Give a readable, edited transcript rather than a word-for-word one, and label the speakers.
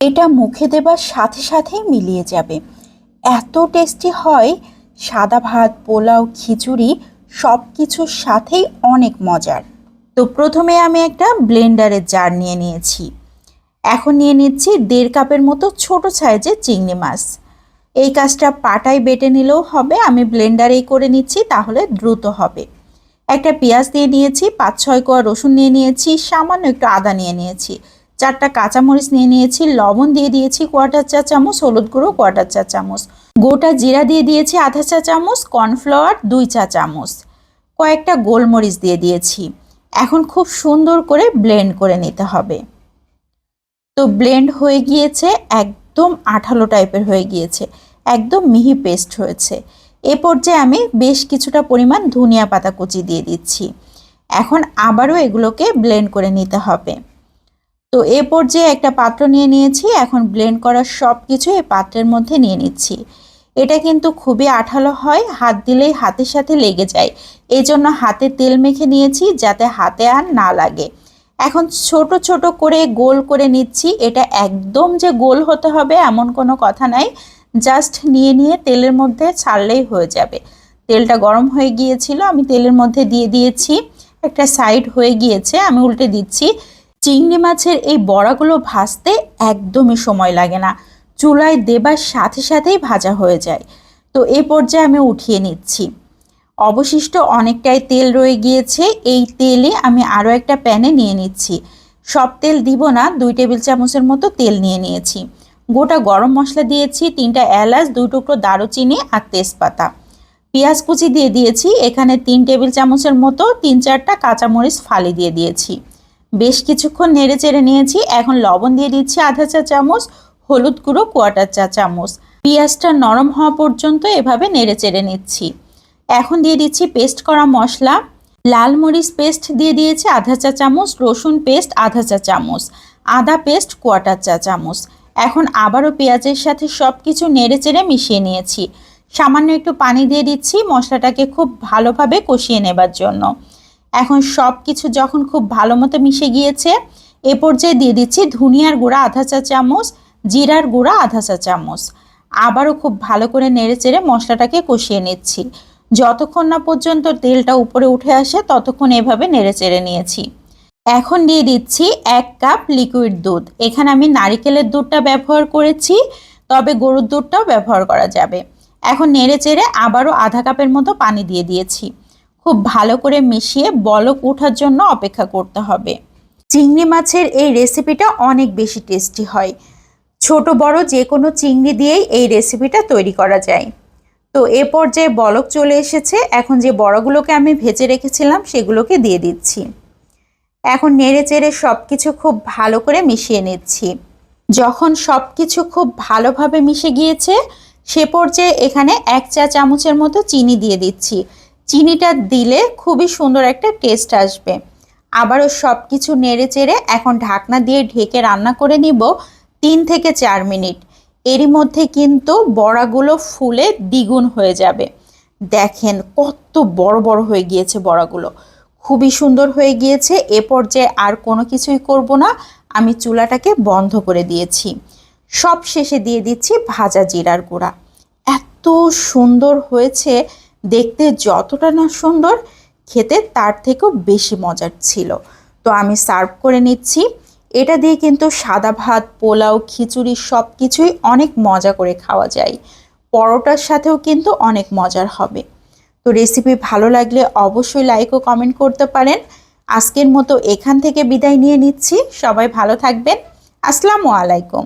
Speaker 1: এটা মুখে দেবার সাথে সাথেই মিলিয়ে যাবে। এত টেস্টি হয়। সাদা ভাত, পোলাও, খিচুড়ি সব কিছুর সাথেই অনেক মজার। তো প্রথমে আমি একটা ব্লেন্ডারের জার নিয়ে নিয়েছি। এখন নিয়ে নিচ্ছি 1.5 কাপের মতো ছোট সাইজের চিংড়ি মাছ। এই কাজটা পাটায় বেটে নিলেও হবে, আমি ব্লেন্ডারেই করে নিচ্ছি, তাহলে দ্রুত হবে। একটা পেঁয়াজ দিয়ে নিয়েছি, 5-6 কোয়া রসুন নিয়ে নিয়েছি, সামান্য একটু আদা নিয়ে নিয়েছি, 4টা কাঁচামরিচ নিয়ে নিয়েছি, লবণ দিয়ে দিয়েছি 1/4 চা চামচ, হলুদ গুঁড়ো 1/4 চা চামচ, গোটা জিরা দিয়ে দিয়েছি 1/2 চা চামচ, কর্নফ্লাওয়ার 2 চা চামচ, কয়েকটা গোলমরিচ দিয়ে দিয়েছি। এখন খুব সুন্দর করে ব্লেন্ড করে নিতে হবে। তো ব্লেন্ড হয়ে গিয়েছে, একদম আঠালো টাইপের হয়ে গিয়েছে, একদম মিহি পেস্ট হয়েছে। এ পর্যায়ে আমি বেশ কিছুটা পরিমাণ ধনিয়া পাতা কুচি দিয়ে দিচ্ছি। এখন আবারও এগুলোকে ব্লেন্ড করে নিতে হবে। তো এ পর্যায়ে একটা পাত্র নিয়ে নিয়েছি, এখন ব্লেন্ড করা সব কিছু এই পাত্রের মধ্যে নিয়ে নিচ্ছি। এটা কিন্তু খুবই আঠালো হয়, হাত দিলেই হাতের সাথে লেগে যায়, এই জন্য হাতে তেল মেখে নিয়েছি যাতে হাতে আর না লাগে। এখন ছোট ছোট করে গোল করে নিচ্ছি। এটা একদম যে গোল হতে হবে এমন কোনো কথা নাই, জাস্ট নিয়ে নিয়ে তেলের মধ্যে ছাড়লেই হয়ে যাবে। তেলটা গরম হয়ে গিয়েছিল, আমি তেলের মধ্যে দিয়ে দিয়েছি। একটা সাইড হয়ে গিয়েছে, আমি উল্টে দিচ্ছি। চিংড়ি মাছের এই বড়াগুলো ভাজতে একদমই সময় লাগে না, চুলায় দেবার সাথে সাথেই ভাজা হয়ে যায়। তো এই পর্যায়ে আমি উঠিয়ে নিচ্ছি। অবশিষ্ট অনেকটাই তেল রয়ে গিয়েছে, এই তেলে আমি আরও একটা প্যানে নিয়ে নিচ্ছি। সব তেল দিব না, 2 টেবিল চামচের মতো তেল নিয়ে নিয়েছি। গোটা গরম মশলা দিয়েছি, 3টা এলাচ, 2 টুকরো দারুচিনি আর তেজপাতা। পেঁয়াজ কুচি দিয়ে দিয়েছি, এখানে 3 টেবিল চামচের মতো, 3-4টা কাঁচামরিচ ফালি দিয়ে দিয়েছি। বেশ কিছুক্ষণ নেড়ে চেড়ে নিয়েছি। এখন লবণ দিয়ে দিচ্ছি 1/2 চা চামচ, হলুদ গুঁড়ো 1/4 চা চামচ। পেঁয়াজটা নরম হওয়া পর্যন্ত এভাবে নেড়ে চেড়ে নিচ্ছি। এখন দিয়ে দিচ্ছি পেস্ট করা মশলা। লাল মরিচ পেস্ট দিয়ে দিয়েছি 1/2 চা চামচ, রসুন পেস্ট 1/2 চা চামচ, আদা পেস্ট 1/4 চা চামচ। এখন আবারও পেঁয়াজের সাথে সব কিছু নেড়ে চেড়ে মিশিয়ে নিয়েছি। সামান্য একটু পানি দিয়ে দিচ্ছি মশলাটাকে খুব ভালোভাবে কষিয়ে নেবার জন্য। এখন সব কিছু যখন খুব ভালো মতো মিশে গিয়েছে, এ পর্যায়ে দিয়ে দিচ্ছি ধনিয়ার গুঁড়া 1/2 চা চামচ, জিরার গুঁড়া 1/2 চা চামচ। আবারও খুব ভালো করে নেড়ে চেড়ে মশলাটাকে কষিয়ে নিচ্ছি। যতক্ষণ না পর্যন্ত তেলটা উপরে উঠে আসে ততক্ষণ এভাবে নেড়ে চেড়ে নিয়েছি। এখন দিয়ে দিচ্ছি 1 কাপ লিকুইড দুধ। এখানে আমি নারিকেলের দুধটা ব্যবহার করেছি, তবে গরুর দুধটাও ব্যবহার করা যাবে। এখন নেড়ে চেড়ে আবারও 1/2 কাপের মতো পানি দিয়ে দিয়েছি। খুব ভালো করে মিশিয়ে বলক ওঠার জন্য অপেক্ষা করতে হবে। চিংড়ি মাছের এই রেসিপিটা অনেক বেশি টেস্টি হয়। ছোট বড় যে কোনো চিংড়ি দিয়েই এই রেসিপিটা তৈরি করা যায়। তো এ পর্যায়ে বলক চলে এসেছে, এখন যে বড়াগুলোকে আমি ভেজে রেখেছিলাম সেগুলোকে দিয়ে দিচ্ছি। এখন নেড়ে চেড়ে সব কিছু খুব ভালো করে মিশিয়ে নিচ্ছি। যখন সব কিছু খুব ভালোভাবে মিশে গিয়েছে সে পর্যায়ে এখানে 1 চা চামচের মতো চিনি দিয়ে দিচ্ছি। চিনিটা দিলে খুবই সুন্দর একটা টেস্ট আসবে। আবারও সব কিছু নেড়ে চেড়ে এখন ঢাকনা দিয়ে ঢেকে রান্না করে নিব 3 থেকে 4 মিনিট। এরই মধ্যে কিন্তু বড়াগুলো ফুলে দ্বিগুণ হয়ে যাবে। দেখেন কত বড় বড় হয়ে গিয়েছে বড়াগুলো, খুবই সুন্দর হয়ে গিয়েছে। এ পর্যায়ে আর কোনো কিছুই করব না, আমি চুলাটাকে বন্ধ করে দিয়েছি। সব শেষে দিয়ে দিচ্ছি ভাজা জিরার গুঁড়া। এত সুন্দর হয়েছে দেখতে, যতটা না সুন্দর খেতে তার থেকেও বেশি মজার ছিল। তো আমি সার্ভ করে নিচ্ছি। এটা দিয়ে কিন্তু সাদা ভাত, পোলাও, খিচুড়ি সব কিছুই অনেক মজা করে খাওয়া যায়। পরোটার সাথেও কিন্তু অনেক মজার হবে। তো রেসিপি ভালো লাগলে অবশ্যই লাইক ও কমেন্ট করতে পারেন। আজকের মতো এখান থেকে বিদায় নিয়ে নিচ্ছি। সবাই ভালো থাকবেন। আসসালামু আলাইকুম।